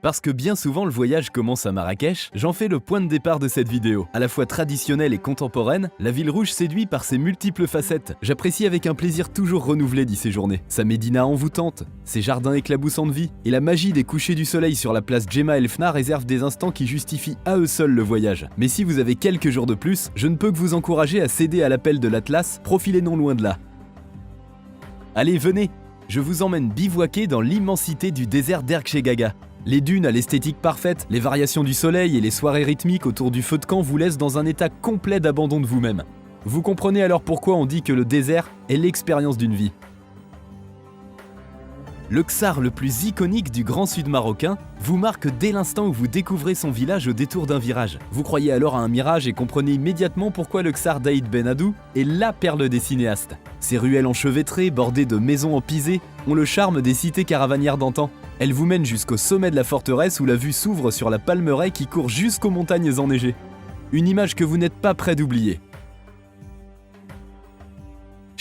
Parce que bien souvent le voyage commence à Marrakech, j'en fais le point de départ de cette vidéo. À la fois traditionnelle et contemporaine, la ville rouge séduit par ses multiples facettes. J'apprécie avec un plaisir toujours renouvelé d'y séjourner. Sa médina envoûtante, ses jardins éclaboussants de vie, et la magie des couchers du soleil sur la place Djemma El Fna réservent des instants qui justifient à eux seuls le voyage. Mais si vous avez quelques jours de plus, je ne peux que vous encourager à céder à l'appel de l'Atlas, profilez non loin de là. Allez, venez, je vous emmène bivouaquer dans l'immensité du désert d'Erkcheghaga. Les dunes à l'esthétique parfaite, les variations du soleil et les soirées rythmiques autour du feu de camp vous laissent dans un état complet d'abandon de vous-même. Vous comprenez alors pourquoi on dit que le désert est l'expérience d'une vie. Le Ksar le plus iconique du Grand Sud marocain vous marque dès l'instant où vous découvrez son village au détour d'un virage. Vous croyez alors à un mirage et comprenez immédiatement pourquoi le Ksar d'Aïd Ben Haddou est la perle des cinéastes. Ses ruelles enchevêtrées, bordées de maisons en pisé, ont le charme des cités caravanières d'antan. Elles vous mènent jusqu'au sommet de la forteresse où la vue s'ouvre sur la Palmeraie qui court jusqu'aux montagnes enneigées. Une image que vous n'êtes pas prêt d'oublier.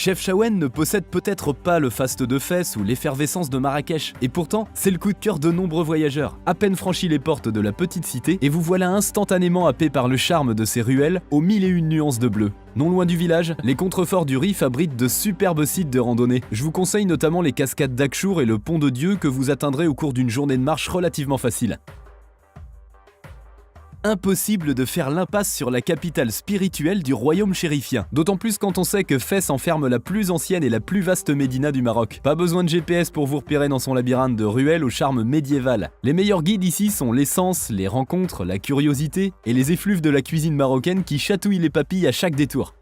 Chefchaouen ne possède peut-être pas le faste de Fès ou l'effervescence de Marrakech, et pourtant, c'est le coup de cœur de nombreux voyageurs. À peine franchi les portes de la petite cité, et vous voilà instantanément happé par le charme de ses ruelles aux mille et une nuances de bleu. Non loin du village, les contreforts du Rif abritent de superbes sites de randonnée. Je vous conseille notamment les cascades d'Akchour et le pont de Dieu que vous atteindrez au cours d'une journée de marche relativement facile. Impossible de faire l'impasse sur la capitale spirituelle du royaume chérifien, d'autant plus quand on sait que Fès enferme la plus ancienne et la plus vaste médina du Maroc. Pas besoin de GPS pour vous repérer dans son labyrinthe de ruelles au charme médiéval. Les meilleurs guides ici sont l'essence, les rencontres, la curiosité et les effluves de la cuisine marocaine qui chatouillent les papilles à chaque détour.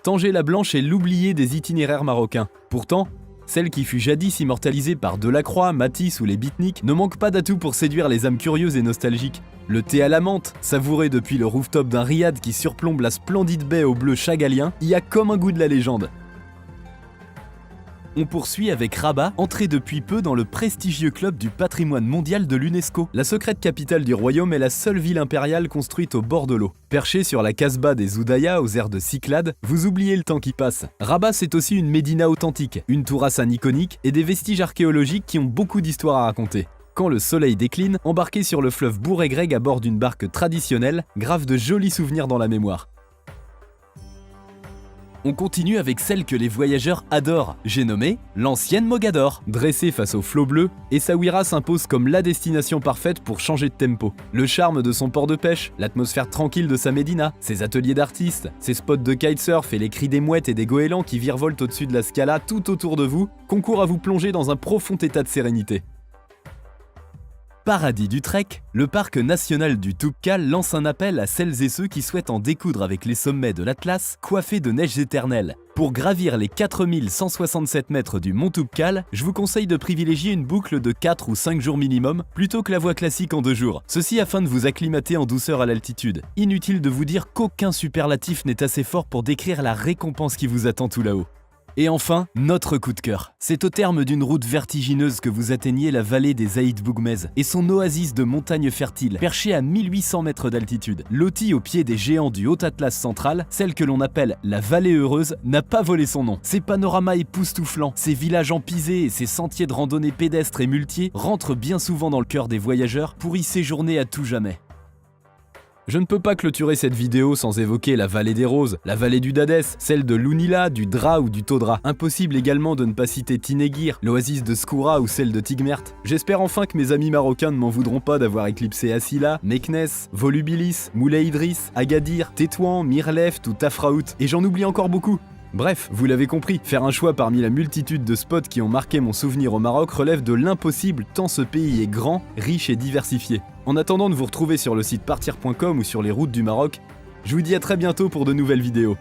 Tanger la Blanche est l'oublié des itinéraires marocains. Pourtant, celle qui fut jadis immortalisée par Delacroix, Matisse ou les beatniks ne manque pas d'atouts pour séduire les âmes curieuses et nostalgiques. Le thé à la menthe, savouré depuis le rooftop d'un riad qui surplombe la splendide baie au bleu chagalien, y a comme un goût de la légende. On poursuit avec Rabat, entré depuis peu dans le prestigieux club du patrimoine mondial de l'UNESCO. La secrète capitale du royaume est la seule ville impériale construite au bord de l'eau. Perchée sur la Casbah des Oudaya aux airs de Cyclades, vous oubliez le temps qui passe. Rabat, c'est aussi une médina authentique, une tour Hassan iconique et des vestiges archéologiques qui ont beaucoup d'histoires à raconter. Quand le soleil décline, embarqué sur le fleuve Bourg-et-Greg à bord d'une barque traditionnelle, grave de jolis souvenirs dans la mémoire. On continue avec celle que les voyageurs adorent, j'ai nommé l'ancienne Mogador. Dressée face au flot bleu, Essaouira s'impose comme la destination parfaite pour changer de tempo. Le charme de son port de pêche, l'atmosphère tranquille de sa médina, ses ateliers d'artistes, ses spots de kitesurf et les cris des mouettes et des goélands qui virevoltent au-dessus de la Scala tout autour de vous, concourent à vous plonger dans un profond état de sérénité. Paradis du trek, le parc national du Toubkal lance un appel à celles et ceux qui souhaitent en découdre avec les sommets de l'Atlas, coiffés de neige éternelle. Pour gravir les 4167 mètres du mont Toubkal, je vous conseille de privilégier une boucle de 4 ou 5 jours minimum, plutôt que la voie classique en 2 jours. Ceci afin de vous acclimater en douceur à l'altitude. Inutile de vous dire qu'aucun superlatif n'est assez fort pour décrire la récompense qui vous attend tout là-haut. Et enfin, notre coup de cœur. C'est au terme d'une route vertigineuse que vous atteignez la vallée des Aïd Bougmez et son oasis de montagnes fertiles, perchée à 1800 mètres d'altitude. Lotie au pied des géants du Haut Atlas central, celle que l'on appelle la vallée heureuse n'a pas volé son nom. Ses panoramas époustouflants, ses villages empisés et ses sentiers de randonnée pédestres et muletiers rentrent bien souvent dans le cœur des voyageurs pour y séjourner à tout jamais. Je ne peux pas clôturer cette vidéo sans évoquer la vallée des Roses, la vallée du Dadès, celle de l'Ounila, du Dra ou du Todra. Impossible également de ne pas citer Tinegir, l'oasis de Skoura ou celle de Tigmert. J'espère enfin que mes amis marocains ne m'en voudront pas d'avoir éclipsé Asila, Meknes, Volubilis, Moulay Idriss, Agadir, Tétouan, Mirleft ou Tafraout, et j'en oublie encore beaucoup. Bref, vous l'avez compris, faire un choix parmi la multitude de spots qui ont marqué mon souvenir au Maroc relève de l'impossible tant ce pays est grand, riche et diversifié. En attendant de vous retrouver sur le site partir.com ou sur les routes du Maroc, je vous dis à très bientôt pour de nouvelles vidéos.